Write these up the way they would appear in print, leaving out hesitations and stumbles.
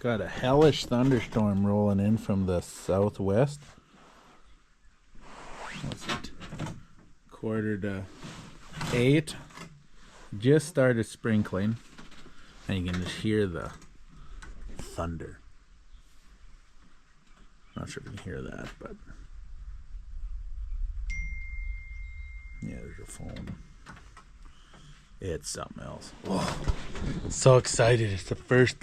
Got a hellish thunderstorm rolling in from the southwest. What's it? 7:45. Just started sprinkling, and you can just hear the thunder. Not sure if you can hear that, but yeah, there's your phone. It's something else. Whoa. So excited. It's the first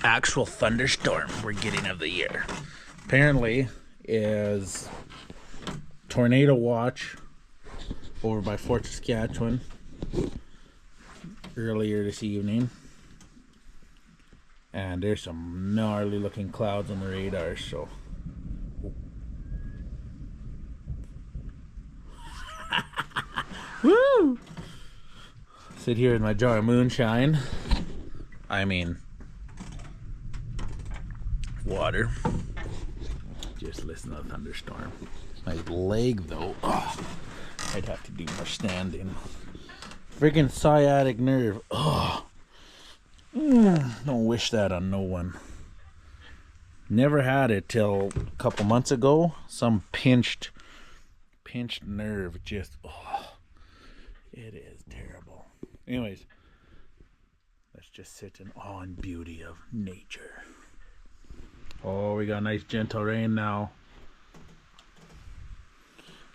actual thunderstorm we're getting of the year. Apparently is tornado watch over by Fort Saskatchewan earlier this evening. And there's some gnarly looking clouds on the radar, so woo! Sit here in my jar of moonshine. I mean water. Just listen to the thunderstorm. My leg though, I'd have to do more standing. Friggin' sciatic nerve. Don't wish that on no one. Never had it till a couple months ago. Some pinched nerve. Just it is terrible. Anyways, let's just sit in awe and beauty of nature. Oh, we got nice gentle rain now.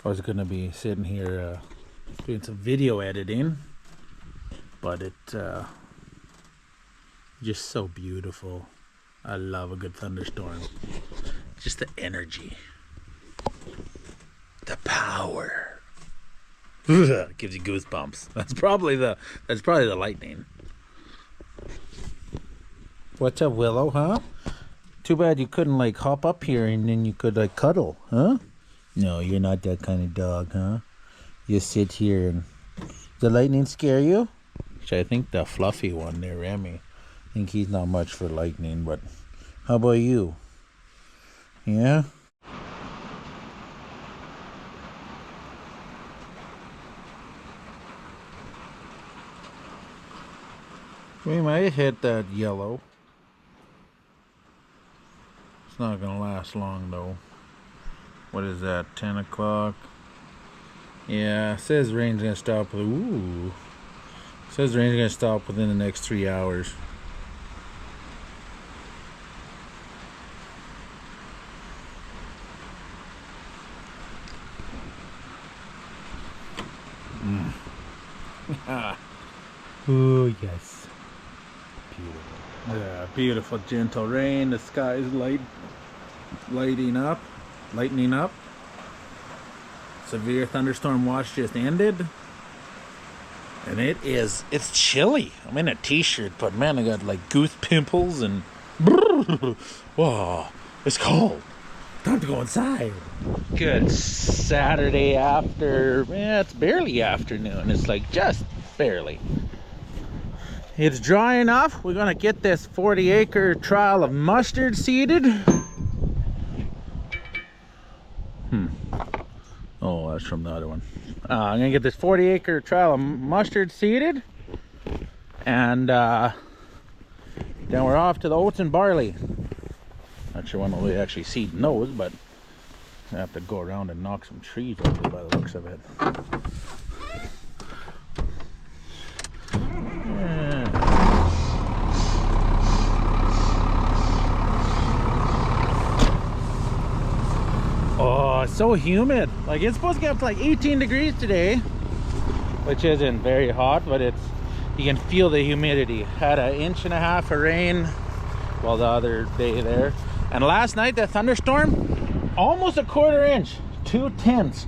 I was gonna be sitting here doing some video editing, but it just so beautiful. I love a good thunderstorm. Just the energy, the power. Gives you goosebumps. That's probably the lightning. What's up, Willow? Huh? Too bad you couldn't hop up here and then you could cuddle, huh? No, you're not that kind of dog, huh? You sit here and the lightning scare you? Actually, I think the fluffy one there, Remy. I think he's not much for lightning, but how about you? Yeah? We might hit that yellow. It's not gonna last long though. What is that, 10 o'clock? Yeah, it says rain's gonna stop. Ooh. It says rain's gonna stop within the next 3 hours. Oh yes, beautiful. Yeah, beautiful gentle rain. The sky is lightening up. Severe thunderstorm watch just ended, and it's chilly. I'm in a t-shirt, but man, I got goose pimples and whoa, it's cold. Time to go inside. Good Saturday after, it's barely afternoon. It's just barely. It's dry enough. We're gonna get this 40-acre trial of mustard seeded. Oh, that's from the other one. I'm gonna get this 40-acre trial of mustard seeded, and then we're off to the oats and barley. Not sure when we'll actually seed those, but I have to go around and knock some trees over by the looks of it. Yeah. Oh, it's so humid. It's supposed to get up to 18 degrees today, which isn't very hot, but you can feel the humidity. Had 1.5 inches of rain, well, the other day there. And last night, that thunderstorm, almost 1/4 inch, 2/10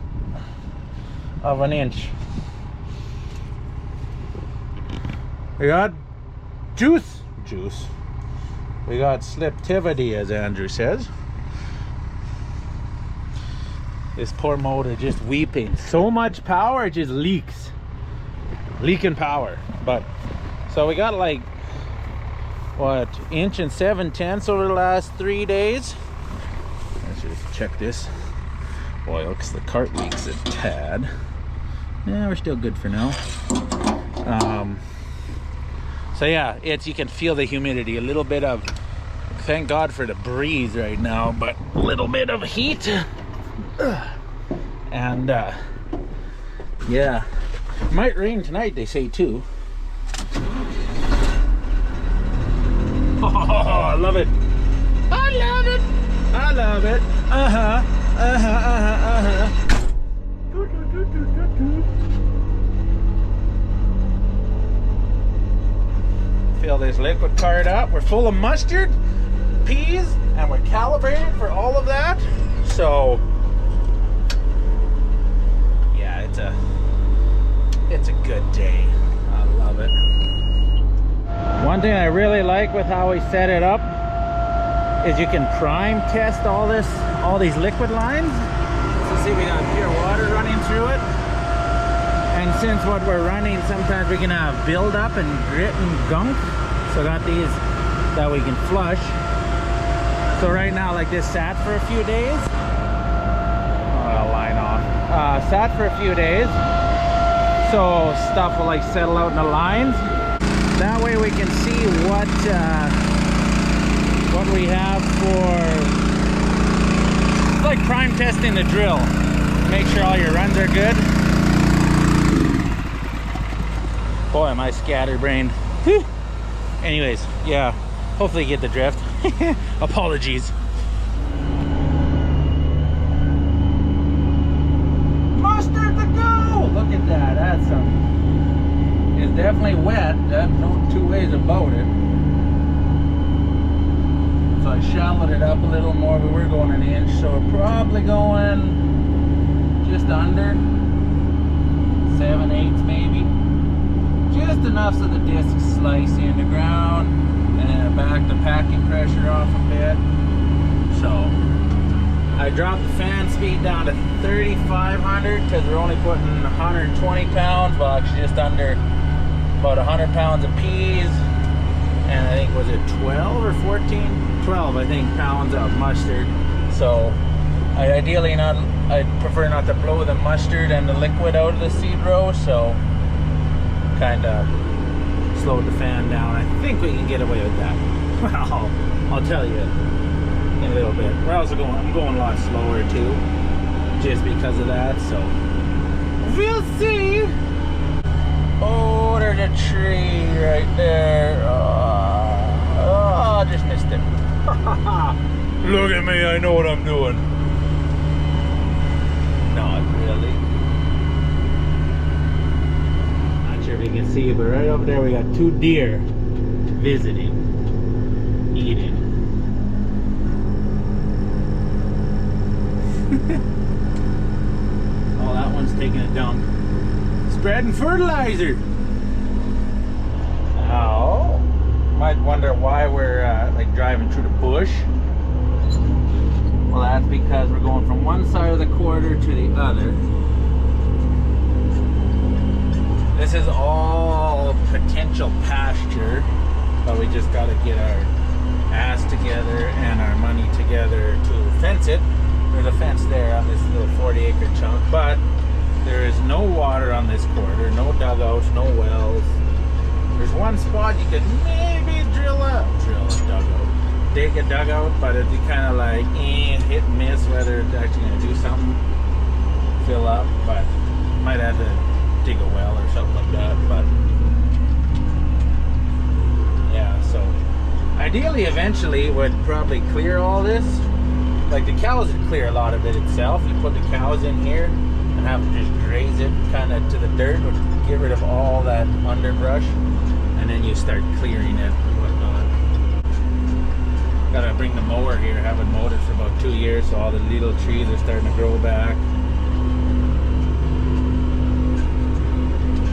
of an inch. We got juice. We got sliptivity, as Andrew says. This poor motor just weeping. So much power, it just leaks. Leaking power. But, so we got 1 inch and 7/10 over the last 3 days. Let's just check this oil, because the cart leaks a tad. Yeah, we're still good for now. So yeah, you can feel the humidity. A little bit of, thank God for the breeze right now, but a little bit of heat. And yeah, might rain tonight, they say too. Oh, I love it. I love it. I love it. Fill this liquid cart up. We're full of mustard, peas, and we're calibrated for all of that. So yeah, it's a good day. I love it. One thing I really like with how we set it up is you can prime test all these liquid lines. So see, we got pure water running through it. And since what we're running, sometimes we can have buildup and grit and gunk. So got these that we can flush. So right now, like this sat for a few days. I'll line off. Sat for a few days. So stuff will like settle out in the lines. That way we can see what we have for, it's like prime testing the drill. Make sure all your runs are good. Boy, am I scatterbrained. Whew. Anyways, yeah, hopefully you get the drift. Apologies. Mustard to go! Look at that, that's some. It's definitely wet, that's no two ways about it. So I shallowed it up a little more. We were going an inch, so we're probably going just under 7/8 maybe. Just enough so the discs slice in the ground, and then back the packing pressure off a bit. So I dropped the fan speed down to 3,500 because we're only putting 120 pounds, well actually just under about 100 pounds of peas, and I think was it 12 or 14? 12 I think pounds of mustard. So I prefer not to blow the mustard and the liquid out of the seed row, so kind of slowed the fan down. I think we can get away with that. Well, I'll tell you in a little bit. We're also I'm going a lot slower too, just because of that, so we'll see. Oh, there's a tree right there. Oh, I just missed it. Look at me, I know what I'm doing. Not really. Not sure if you can see, but right over there we got 2 deer visiting, eating. Oh, that one's taking a dump. Spreading fertilizer. Oh, might wonder why we're like driving through the bush. Well, that's because we're going from one side of the quarter to the other. This is all potential pasture, but we just got to get our ass together and our money together to fence it. There's a fence there on this little 40-acre chunk, but there is no water on this quarter, no dugouts, no wells. There's one spot you could maybe dig a dugout, but it'd be kind of like hit and miss whether it's actually going to do something, fill up, but might have to dig a well or something like that. But yeah, so ideally eventually would probably clear all this. Like the cows would clear a lot of it itself. You put the cows in here and have them just graze it kind of to the dirt, which get rid of all that underbrush, and then you start clearing it and whatnot. Gotta bring the mower here. Haven't mowed it for about 2 years, so all the little trees are starting to grow back.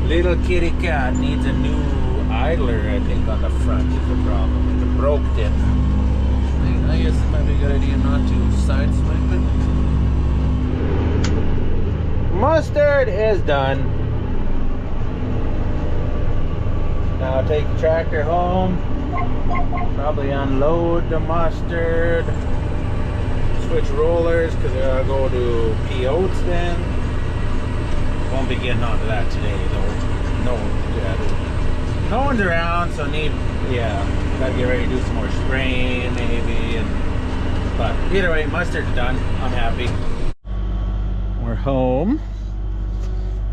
Little kitty cat needs a new idler, I think, on the front is the problem. It broke it. I guess it might be a good idea not to side swipe it. Mustard is done. Now I'll take the tractor home, probably unload the mustard, switch rollers because I gotta go to P.O.'s then. Won't be getting onto that today though. no one's around, so yeah, gotta get ready to do some more spraying maybe. But either way, mustard's done. I'm happy. We're home.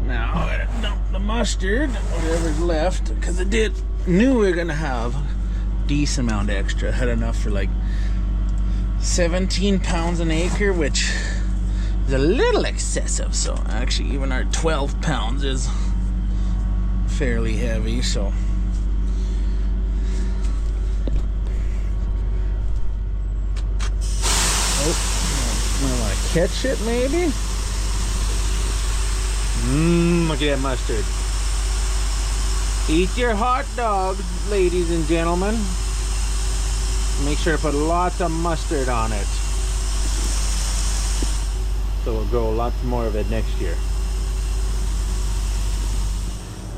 Now I'm gonna dump the mustard, whatever's left, because I knew we were gonna have a decent amount extra. Had enough for like 17 pounds an acre, which is a little excessive. So actually even our 12 pounds is fairly heavy, so I want to catch it maybe. Look at that mustard. Eat your hot dog, ladies and gentlemen. Make sure to put lots of mustard on it, so we'll grow lots more of it next year.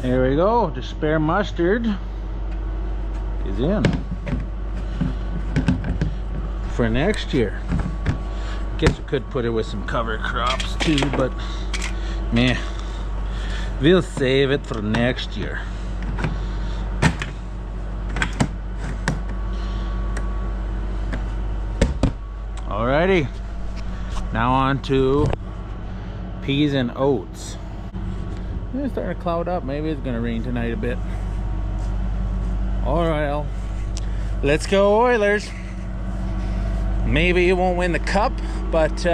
There we go. The spare mustard is in for next year. Guess we could put it with some cover crops too, but man, we'll save it for next year. Alrighty, now on to peas and oats. It's starting to cloud up. Maybe it's gonna rain tonight a bit. All right, let's go Oilers. Maybe you won't win the cup, but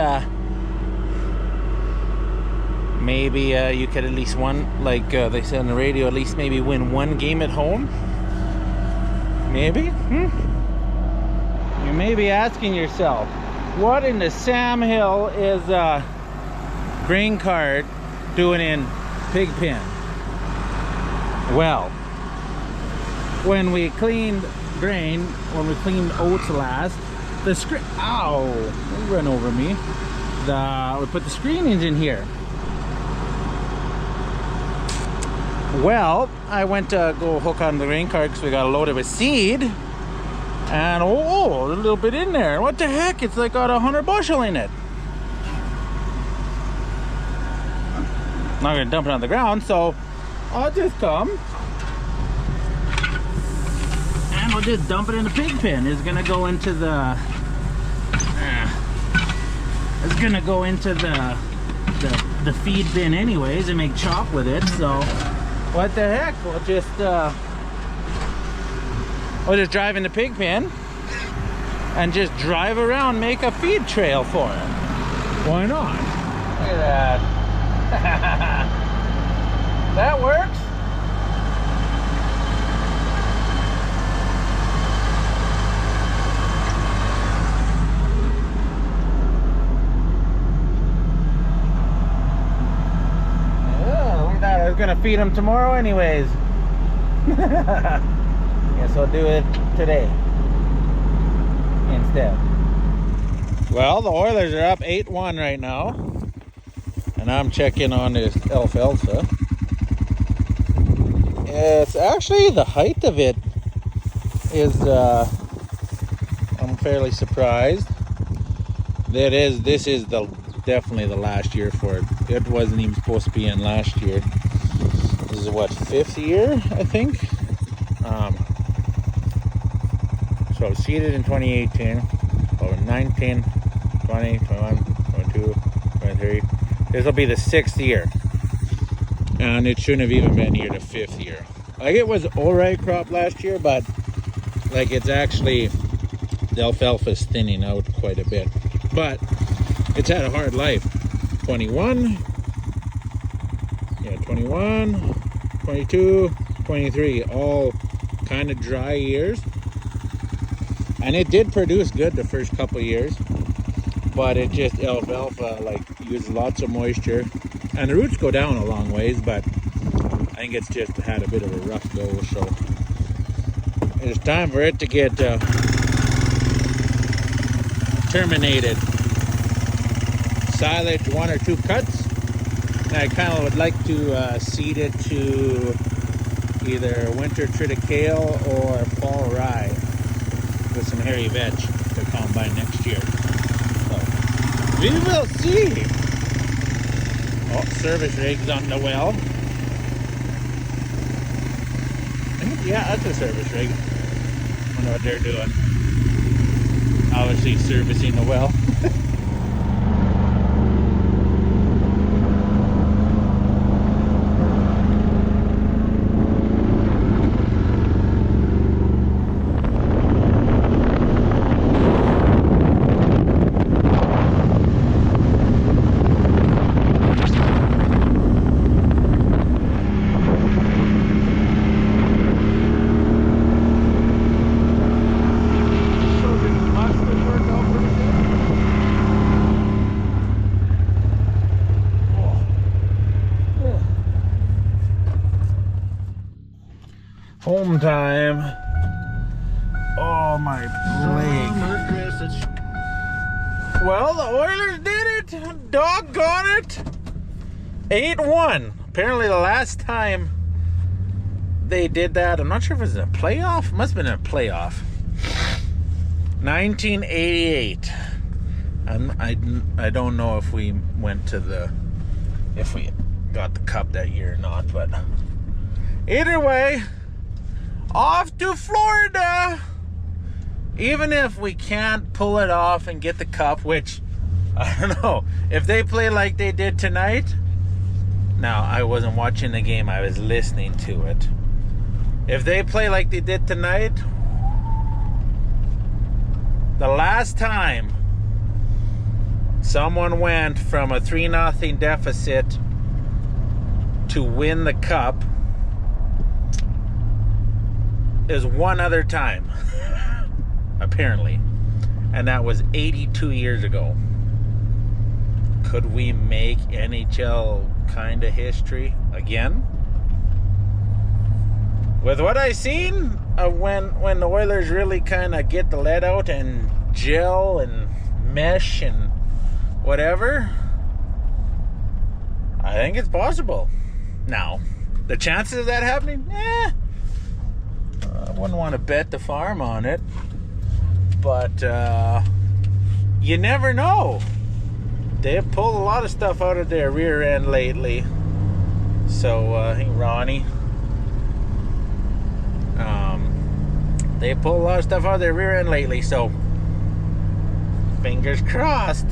maybe you could at least like they said on the radio, at least maybe win one game at home. Maybe. You may be asking yourself, what in the Sam Hill is grain cart doing in Pigpen? Well, when we cleaned grain, when we cleaned oats last, the screen, ow, don't run over me. We put the screenings in here. Well, I went to go hook on the grain cart because we got a load of a seed, and oh, a little bit in there. What the heck? It's like got 100 bushel in it. I'm not gonna dump it on the ground, so I'll just come and we'll just dump it in the pig pen. It's gonna go into the the feed bin anyways and make chop with it. So what the heck? We'll just drive in the pig pen and just drive around, make a feed trail for it. Why not? Look at that. That works. Oh, look at that. I was gonna feed them tomorrow anyways. Guess I'll do it today instead. Well, the Oilers are up 8-1 right now. And I'm checking on this alfalfa. It's actually, the height of it is, I'm fairly surprised. This is definitely the last year for it. It wasn't even supposed to be in last year. This is what, 5th year, I think? So seeded in 2018, 19, 20, 21, 22, 23. This will be the 6th year, and it shouldn't have even been here the 5th year. Like, it was alright crop last year, but like, it's actually, the alfalfa is thinning out quite a bit. But it's had a hard life. 21, 22, 23, all kind of dry years. And it did produce good the first couple years, but it just, alfalfa, like, uses lots of moisture, and the roots go down a long ways, but I think it's just had a bit of a rough go. So it's time for it to get terminated. Silage 1 or 2 cuts, and I kind of would like to seed it to either winter triticale or fall rye with some hairy veg to combine next year. So we will see. Oh, service rig's on the well. Yeah, that's a service rig. I wonder what they're doing. Obviously servicing the well. Home time. Oh, my leg. Well, the Oilers did it. Doggone it. 8-1. Apparently the last time they did that, I'm not sure if it was a playoff. It must have been a playoff. 1988. I don't know if we went to if we got the cup that year or not, but either way, off to Florida. Even if we can't pull it off and get the cup, which I don't know, if they play like they did tonight. Now, I wasn't watching the game, I was listening to it. If they play like they did tonight, the last time someone went from a 3-0 deficit to win the cup is one other time, apparently, and that was 82 years ago. Could we make NHL kind of history again? With what I seen, when the Oilers really kind of get the lead out and gel and mesh and whatever, I think it's possible. Now, the chances of that happening, I wouldn't want to bet the farm on it, but you never know. They've pulled a lot of stuff out of their rear end lately. So I think Ronnie, they pulled a lot of stuff out of their rear end lately. So fingers crossed.